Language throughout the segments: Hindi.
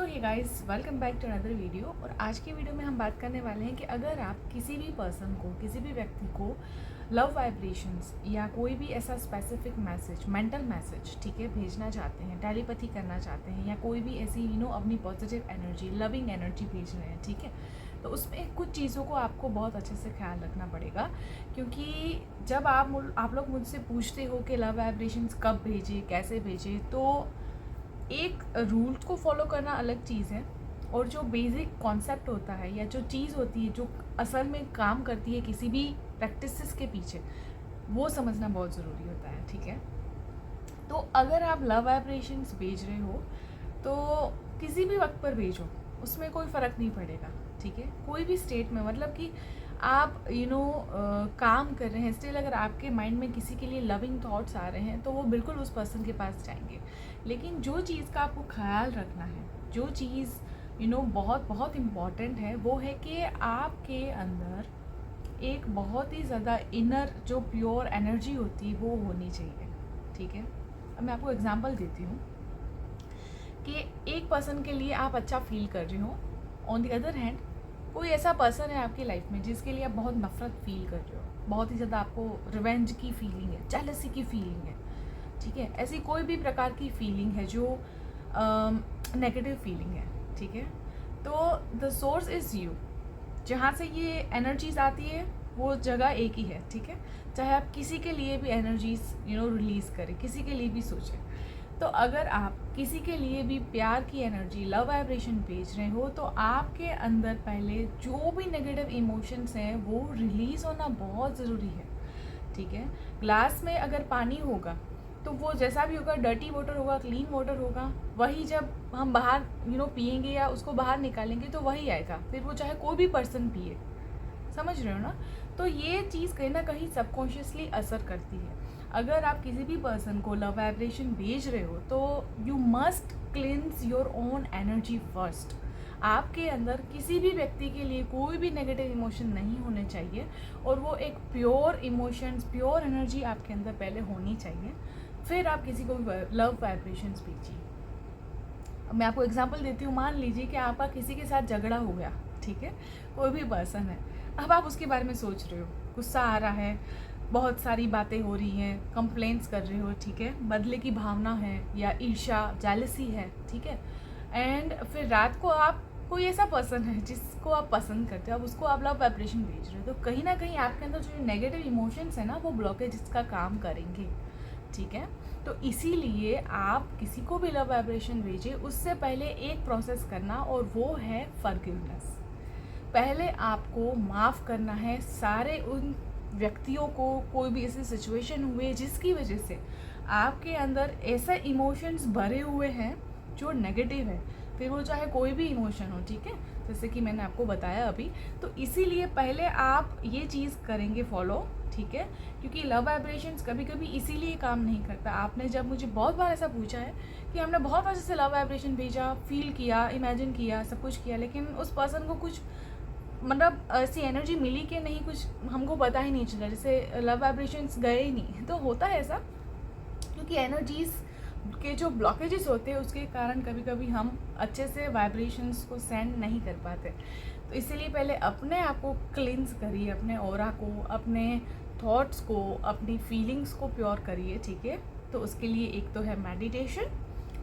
Hey guys, welcome back to another video. और आज की वीडियो में हम बात करने वाले हैं कि अगर आप किसी भी पर्सन को, किसी भी व्यक्ति को लव वाइब्रेशंस या कोई भी ऐसा स्पेसिफिक मैसेज, मेंटल मैसेज, ठीक है, भेजना चाहते हैं, टेलीपैथी करना चाहते हैं, या कोई भी ऐसी अपनी पॉजिटिव एनर्जी, लविंग एनर्जी भेज रहे हैं, ठीक है, तो उसमें कुछ चीज़ों को आपको बहुत अच्छे से ख्याल रखना पड़ेगा। क्योंकि जब आप लोग मुझसे पूछते हो कि लव वाइब्रेशंस कब भेजें, कैसे भेजें, तो एक रूल को फॉलो करना अलग चीज़ है, और जो बेसिक कॉन्सेप्ट होता है या जो चीज़ होती है जो असल में काम करती है किसी भी प्रैक्टिसेस के पीछे, वो समझना बहुत ज़रूरी होता है, ठीक है। तो अगर आप लव वाइब्रेशंस भेज रहे हो तो किसी भी वक्त पर भेजो, उसमें कोई फ़र्क नहीं पड़ेगा, ठीक है। कोई भी स्टेट में, मतलब कि आप काम कर रहे हैं, स्टिल अगर आपके माइंड में किसी के लिए लविंग थॉट्स आ रहे हैं तो वो बिल्कुल उस पर्सन के पास जाएंगे। लेकिन जो चीज़ का आपको ख्याल रखना है, जो चीज़ बहुत बहुत इम्पॉर्टेंट है, वो है कि आपके अंदर एक बहुत ही ज़्यादा इनर जो प्योर एनर्जी होती है वो होनी चाहिए, ठीक है। अब मैं आपको एग्जांपल देती हूँ कि एक पर्सन के लिए आप अच्छा फील कर रहे हो, ऑन द अदर हैंड कोई ऐसा पर्सन है आपकी लाइफ में जिसके लिए आप बहुत नफरत फील कर रहे हो, बहुत ही ज़्यादा आपको रिवेंज की फीलिंग है, जेलसी की फीलिंग है, ठीक है, ऐसी कोई भी प्रकार की फीलिंग है जो नेगेटिव फीलिंग है, ठीक है। तो द सोर्स इज़ यू, जहाँ से ये एनर्जीज आती है वो जगह एक ही है, ठीक है। चाहे आप किसी के लिए भी एनर्जीज रिलीज़ करें, किसी के लिए भी सोचें, तो अगर आप किसी के लिए भी प्यार की एनर्जी, लव वाइब्रेशन भेज रहे हो, तो आपके अंदर पहले जो भी नेगेटिव इमोशंस हैं वो रिलीज़ होना बहुत ज़रूरी है, ठीक है। ग्लास में अगर पानी होगा तो वो जैसा भी होगा, डर्टी वाटर होगा, क्लीन वाटर होगा, वही जब हम बाहर पिएंगे या उसको बाहर निकालेंगे तो वही आएगा, फिर वो चाहे कोई भी पर्सन पिए, समझ रहे हो ना। तो ये चीज़ कहीं ना कहीं सबकॉन्शियसली असर करती है। अगर आप किसी भी पर्सन को लव वाइब्रेशन भेज रहे हो तो you must cleanse your own energy first. आपके अंदर किसी भी व्यक्ति के लिए कोई भी नेगेटिव इमोशन नहीं होने चाहिए, और वो एक प्योर इमोशंस, प्योर एनर्जी आपके अंदर पहले होनी चाहिए, फिर आप किसी को लव वाइब्रेशंस भेजिए। मैं आपको एग्जांपल देती हूँ। मान लीजिए कि आपका किसी के साथ झगड़ा हो गया, ठीक है, कोई भी पर्सन है, अब आप उसके बारे में सोच रहे हो, गुस्सा आ रहा है, बहुत सारी बातें हो रही हैं, कंप्लेंट्स कर रहे हो, ठीक है, बदले की भावना है या ईर्ष्या, जेलसी है, ठीक है। एंड फिर रात को आप, कोई ऐसा पर्सन है जिसको आप पसंद करते हो, अब उसको आप लव वाइब्रेशन भेज रहे हो, तो कहीं ना कहीं आपके अंदर जो नेगेटिव इमोशंस है ना, वो ब्लॉकेज का काम करेंगे, ठीक है। तो इसीलिए आप किसी को भी लव वाइब्रेशन भेजिए, उससे पहले एक प्रोसेस करना, और वो है फॉरगिवनेस। पहले आपको माफ़ करना है सारे उन व्यक्तियों को, कोई भी ऐसी सिचुएशन हुए जिसकी वजह से आपके अंदर ऐसे इमोशंस भरे हुए हैं जो नेगेटिव है, फिर वो चाहे कोई भी इमोशन हो, ठीक है, जैसे कि मैंने आपको बताया अभी। तो इसीलिए पहले आप ये चीज़ करेंगे फॉलो, ठीक है, क्योंकि लव वाइब्रेशंस कभी कभी इसीलिए काम नहीं करता। आपने जब मुझे बहुत बार ऐसा पूछा है कि हमने बहुत अच्छे से लव वाइब्रेशन भेजा, फील किया, इमेजिन किया, सब कुछ किया, लेकिन उस पर्सन को कुछ मतलब ऐसी एनर्जी मिली कि नहीं, कुछ हमको पता ही नहीं चला, जैसे लव वाइब्रेशंस गए ही नहीं। तो होता है ऐसा क्योंकि एनर्जीज़ के जो ब्लॉकेजेस होते हैं उसके कारण कभी कभी हम अच्छे से वाइब्रेशंस को सेंड नहीं कर पाते। तो इसीलिए पहले अपने आप को क्लींस करिए, अपने ऑरा को, अपने थॉट्स को, अपनी फीलिंग्स को प्योर करिए, ठीक है। तो उसके लिए एक तो है मेडिटेशन,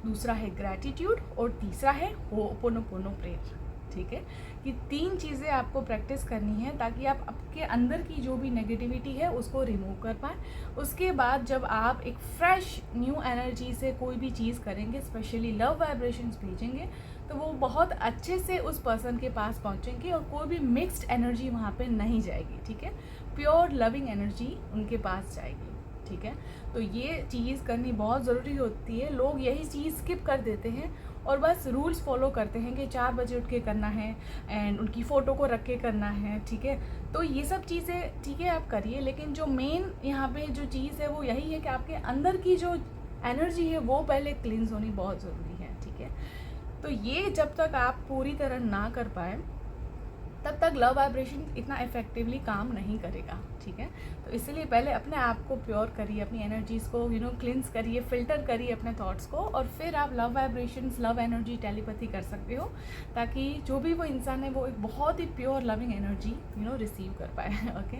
दूसरा है ग्रैटिट्यूड, और तीसरा है होपोनोपोनो प्रेयर, ठीक है। कि 3 चीज़ें आपको प्रैक्टिस करनी है ताकि आप आपके अंदर की जो भी नेगेटिविटी है उसको रिमूव कर पाएँ। उसके बाद जब आप एक फ्रेश न्यू एनर्जी से कोई भी चीज़ करेंगे, स्पेशली लव वाइब्रेशंस भेजेंगे, तो वो बहुत अच्छे से उस पर्सन के पास पहुंचेंगे और कोई भी मिक्स्ड एनर्जी वहाँ पे नहीं जाएगी, ठीक है। प्योर लविंग एनर्जी उनके पास जाएगी, ठीक है। तो ये चीज़ करनी बहुत ज़रूरी होती है। लोग यही चीज़ स्किप कर देते हैं और बस रूल्स फॉलो करते हैं कि 4 बजे उठ के करना है एंड उनकी फ़ोटो को रख के करना है, ठीक है। तो ये सब चीज़ें ठीक है आप करिए, लेकिन जो मेन यहाँ पे जो चीज़ है वो यही है कि आपके अंदर की जो एनर्जी है वो पहले क्लींस होनी बहुत ज़रूरी है, ठीक है। तो ये जब तक आप पूरी तरह ना कर पाए तब तक लव वाइब्रेशन इतना इफेक्टिवली काम नहीं करेगा, ठीक है। तो इसलिए पहले अपने आप को प्योर करिए, अपनी एनर्जीज़ को क्लिंस करिए, फिल्टर करिए अपने थॉट्स को, और फिर आप love vibrations, love energy, telepathy कर सकते हो, ताकि जो भी वो इंसान है वो एक बहुत ही प्योर लविंग एनर्जी रिसीव कर पाए। ओके,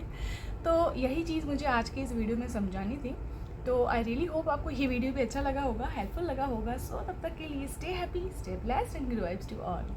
तो यही चीज़ मुझे आज की इस वीडियो में समझानी थी। तो आई रियली होप आपको ये वीडियो भी अच्छा लगा होगा, हेल्पफुल लगा होगा। सो तब तक के लिए stay happy, stay blessed and good vibes to all.